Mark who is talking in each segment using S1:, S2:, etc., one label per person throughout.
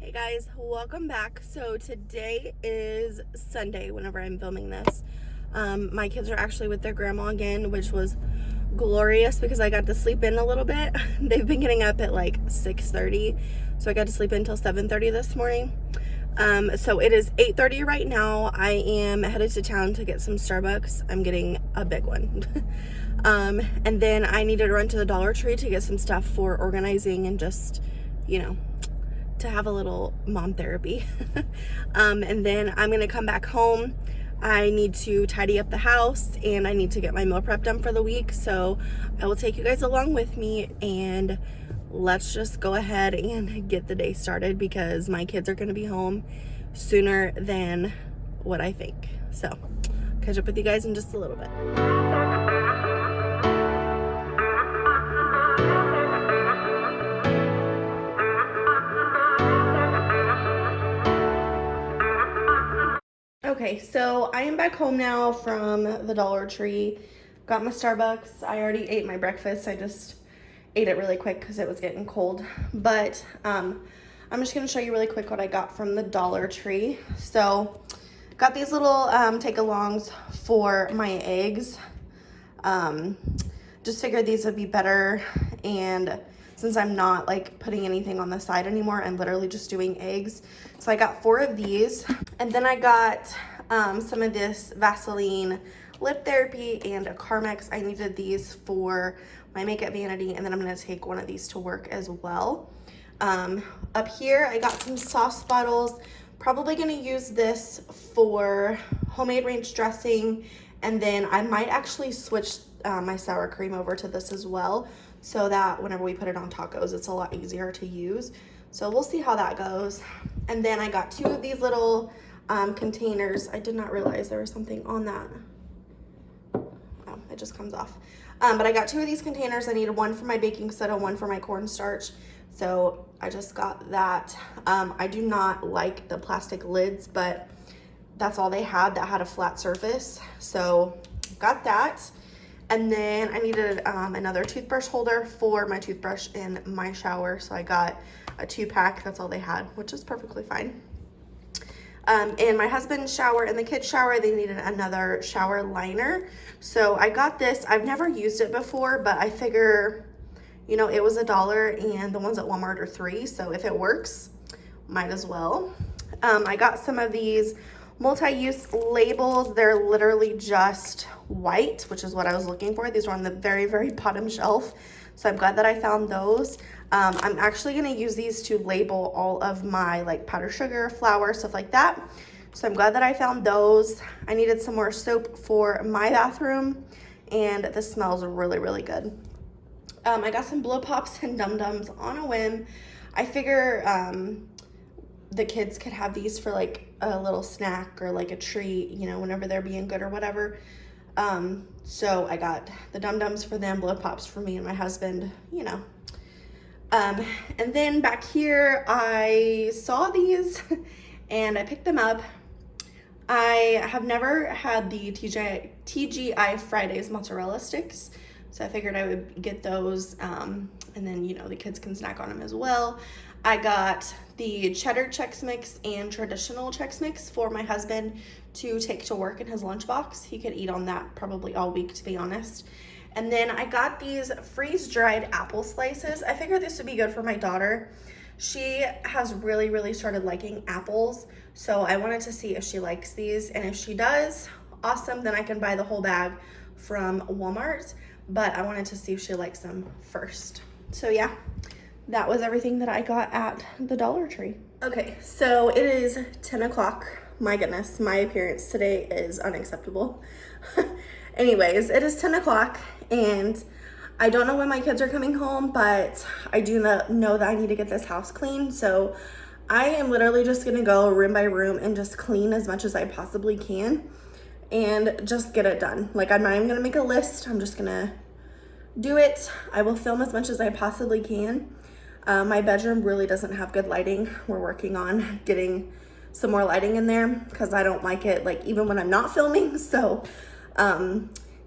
S1: Hey guys, welcome back. So today is Sunday whenever I'm filming this. My kids are actually with their grandma again, which was glorious because I got to sleep in a little bit. They've been getting up at like 6:30, so I got to sleep in until 7:30 this morning. So it is 8:30 right now. I am headed to town to get some Starbucks. I'm getting a big one. And then I needed to run to the Dollar Tree to get some stuff for organizing and just, to have a little mom therapy. And then I'm gonna come back home. I need to tidy up the house and I need to get my meal prep done for the week. So I will take you guys along with me and let's just go ahead and get the day started because my kids are gonna be home sooner than what I think. So catch up with you guys in just a little bit. Okay, so I am back home now from the Dollar Tree. Got my Starbucks. I already ate my breakfast. I just ate it really quick because it was getting cold. But I'm just going to show you really quick what I got from the Dollar Tree. So got these little take-alongs for my eggs. Just figured these would be better, and since I'm not like putting anything on the side anymore, I'm literally just doing eggs. So I got 4 of these, and then I got some of this Vaseline lip therapy and a Carmex. I needed these for my makeup vanity, and then I'm gonna take one of these to work as well. Up here I got some sauce bottles. Probably gonna use this for homemade ranch dressing, and then I might actually switch my sour cream over to this as well, so that whenever we put it on tacos, it's a lot easier to use. So we'll see how that goes. And then I got 2 of these little containers. I did not realize there was something on that. Oh, it just comes off. But I got 2 of these containers. I needed one for my baking soda, one for my cornstarch. So I just got that. I do not like the plastic lids, but that's all they had that had a flat surface. So got that. And then I needed another toothbrush holder for my toothbrush in my shower. So I got a 2-pack. That's all they had, which is perfectly fine. In my husband's shower and the kids' shower, they needed another shower liner. So I got this. I've never used it before, but I figure, it was $1 and the ones at Walmart are $3. So if it works, might as well. I got some of these multi-use labels. They're literally just white, which is what I was looking for. These are on the very, very bottom shelf. So I'm glad that I found those. I'm actually gonna use these to label all of my like powdered sugar, flour, stuff like that. So I'm glad that I found those. I needed some more soap for my bathroom, and this smells really, really good. I got some blow pops and dum-dums on a whim. I figure the kids could have these for like a little snack or like a treat, whenever they're being good or whatever. So I got the dum-dums for them, blow pops for me and my husband, and then back here I saw these and I picked them up. I have never had the TGI Fridays mozzarella sticks, so I figured I would get those, and then the kids can snack on them as well. I got the cheddar Chex Mix and traditional Chex Mix for my husband to take to work in his lunchbox. He could eat on that probably all week, to be honest. And then I got these freeze-dried apple slices. I figured this would be good for my daughter. She has really, really started liking apples, so I wanted to see if she likes these, and if she does, awesome, then I can buy the whole bag from Walmart, but I wanted to see if she likes them first. So yeah, that was everything that I got at the Dollar Tree. Okay, so it is 10 o'clock. My goodness, my appearance today is unacceptable. Anyways, it is 10 o'clock and I don't know when my kids are coming home, but I do know that I need to get this house clean. So I am literally just gonna go room by room and just clean as much as I possibly can and just get it done. Like, I'm not even gonna make a list. I'm just gonna do it. I will film as much as I possibly can. My bedroom really doesn't have good lighting. We're working on getting some more lighting in there because I don't like it, like, even when I'm not filming. So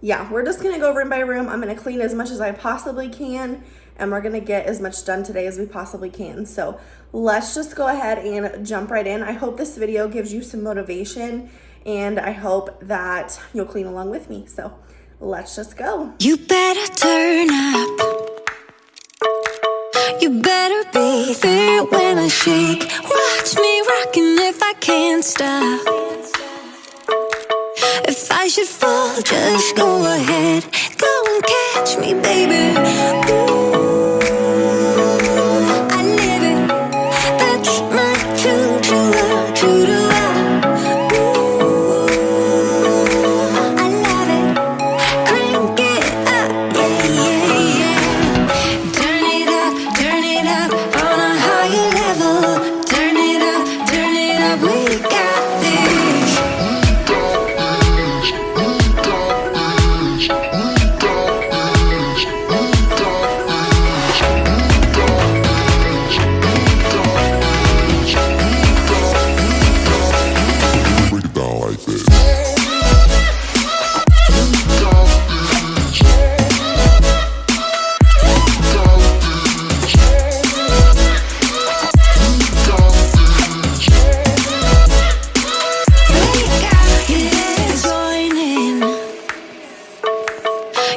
S1: yeah, we're just gonna go room by room. I'm gonna clean as much as I possibly can, and we're gonna get as much done today as we possibly can. So let's just go ahead and jump right in. I hope this video gives you some motivation, and I hope that you'll clean along with me. So let's just go.
S2: You better turn up. You better be there when I shake. Watch me rocking if I can't stop. If I should fall, just go ahead. Go and catch me, baby. Ooh, I live it. That's my choo-choo-la, choo-choo-la. Ooh, I love it. Crank it up, yeah, yeah, yeah. Turn it up on a higher level. Turn it up, we got this.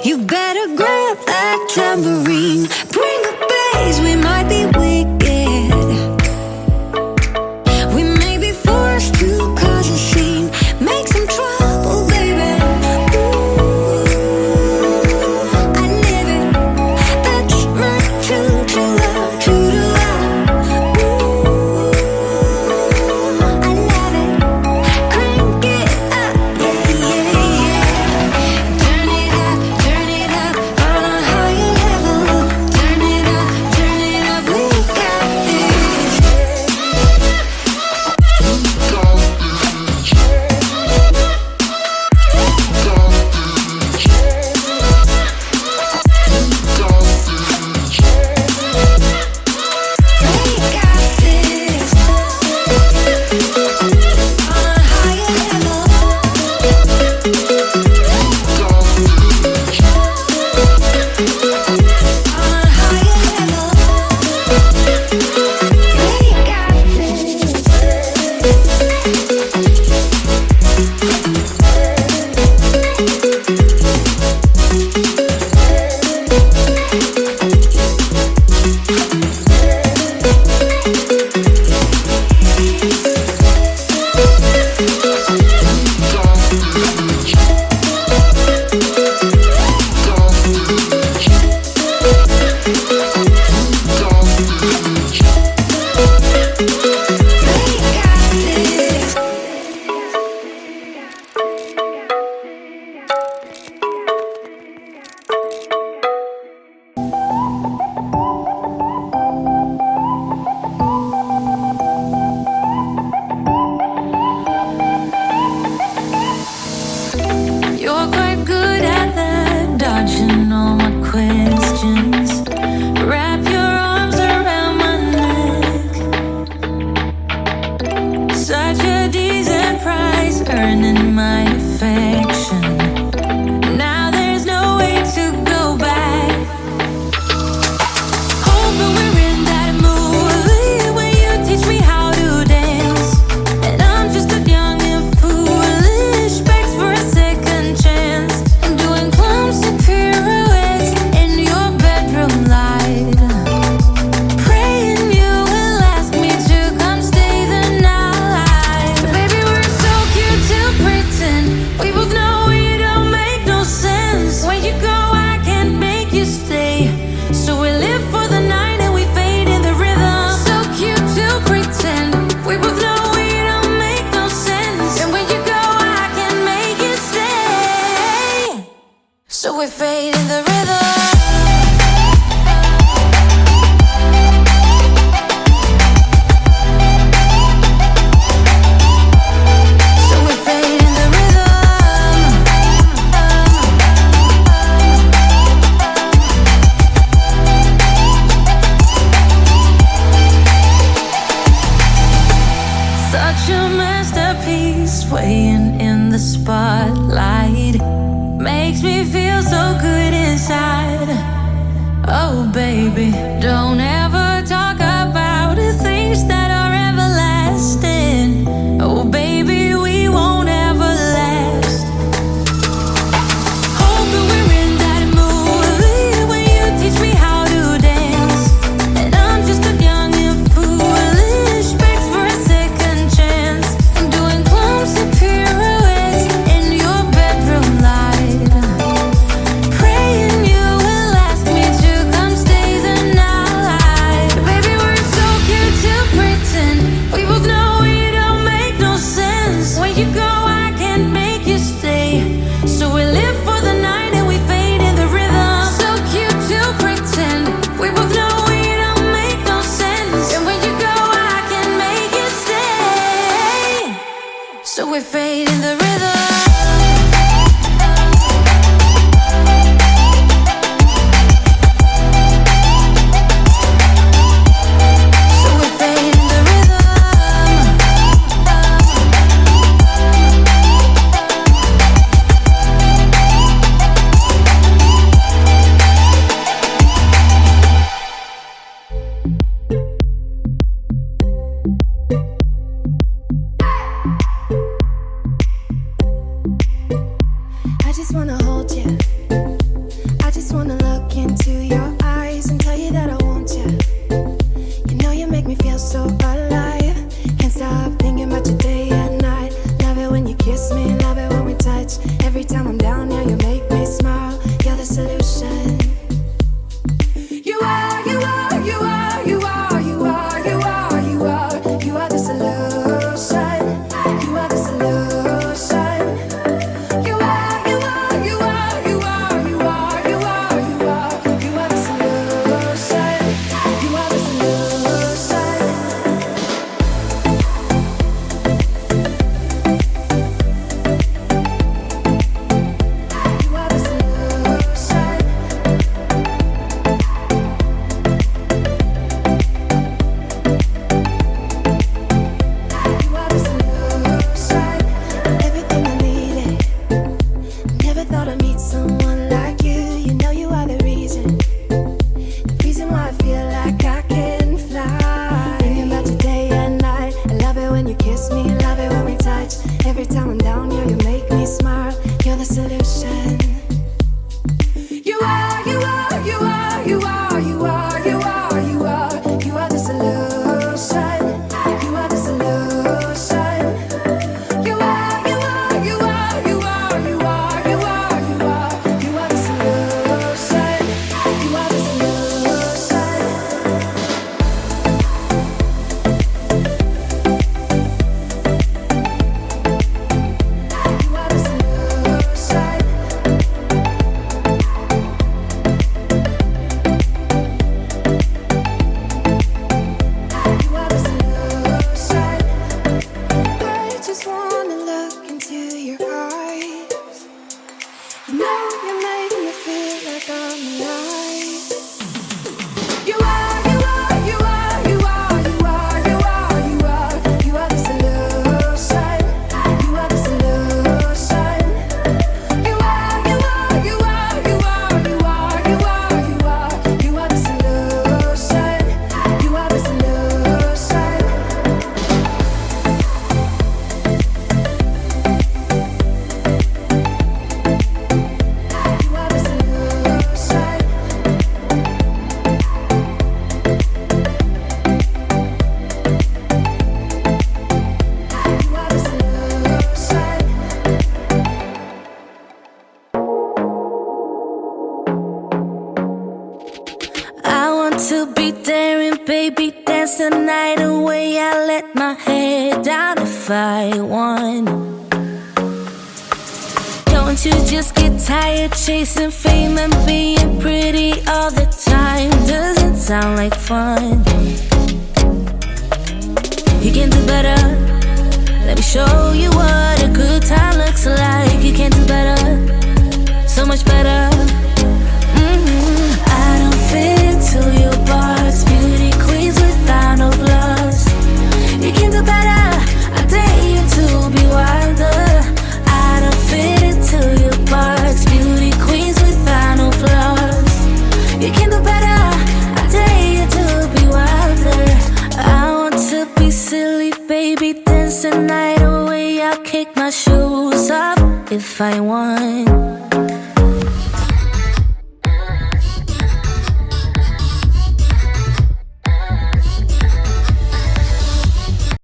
S2: You better grab that tambourine. Bring the bass, we might be wicked. We may be forced to cause a scene. Make some trouble, baby. Ooh, I live it. That's my choo-choo-la, choo-choo-la. Ooh, I love it. Crank it up, yeah, yeah, yeah. Turn it up on a higher level. Turn it up, we got this. We got this. On a higher level. On a higher level. We got this. We got this. You're quite good at that, dodging all my questions. Wrap your arms around my neck. Such a decent price, earning my affection. Now there's no way to go back. Hoping we're in that movie where you teach me how to dance, and I'm just a young and foolish, begs for a second chance. I'm doing clumsy pirouettes in your bedroom light, praying you will ask me to come stay the night. Baby, we're so cute to pretend. We both know it don't make no sense. When you go, I can't make you stay. So we live for the night and we fade in the rhythm. So cute to pretend. We both know it don't make no sense. And when you go, I can't make you stay. So we fade in the rhythm. So we fade in the rhythm. Such a masterpiece, swaying in the spotlight. Makes me feel so good inside. Oh baby, don't ever talk about the things that are everlasting. Oh baby, we won't ever last. Hoping we're in that movie where you teach me how to dance, and I'm just a young and foolish, begs for a second chance. I'm doing clumsy pirouettes in your bedroom light, praying you will ask me to come stay the night. Baby, we're so cute to pretend. We both know it don't make no sense. When you go, I can't make you stay. So we live for the night and we fade in the rhythm. So cute to pretend. We both know it don't make no sense. And when you go, I can't make you stay. So we fade in the rhythm. So we fade in the rhythm.
S3: I just wanna hold you. I just wanna look into your eyes and tell you that I want you. You know you make me feel so alive. Can't stop thinking about you day and night. Love it when you kiss me, love it when we touch. Every time I'm down here, you make me smile. You're the solution. You are, you are, you are, you are, you are, you are, you are. You are the solution. You are the solution. You are, you are, you are, you are, you are, you are, you are. You are the solution. You are the solution. You are the solution. You are the solution. Everything I needed. Never thought I'd meet someone like you. You know you are the reason why I feel like I can fly. Thinking about you day and night. I love it when you kiss me, love it when we touch. Every time I'm down here, you make me smile. You're the solution. You are, you are, you are, you are, you are, you are, you are. You are the solution. You are the solution. You are, you are, you are, you are, you are, you are, you are. You are the solution. You are the solution. You are the solution. You are the solution. I just wanna look into your eyes. You know you make me feel like I'm alive. You are, you are, you are, you are, you are, you are, you are. You are the solution. You are the solution. You are, you are, you are, you are, you are, you are, you are. You are the solution. You are the solution. You are the solution. You are the solution.
S2: I want to be daring, baby, dance the night away. I let my head down if I won. Don't you just get tired chasing fame and being pretty all the time? Doesn't sound like fun. You can do better. Let me show you what a good time looks like. You can do better, so much better. I don't fit into your box. Beauty queens without no flaws. You can do better. I dare you to be wilder. I don't fit into your box. Beauty queens without no flaws. You can do better. silly baby, dance the night away. I'll kick my shoes off if I want.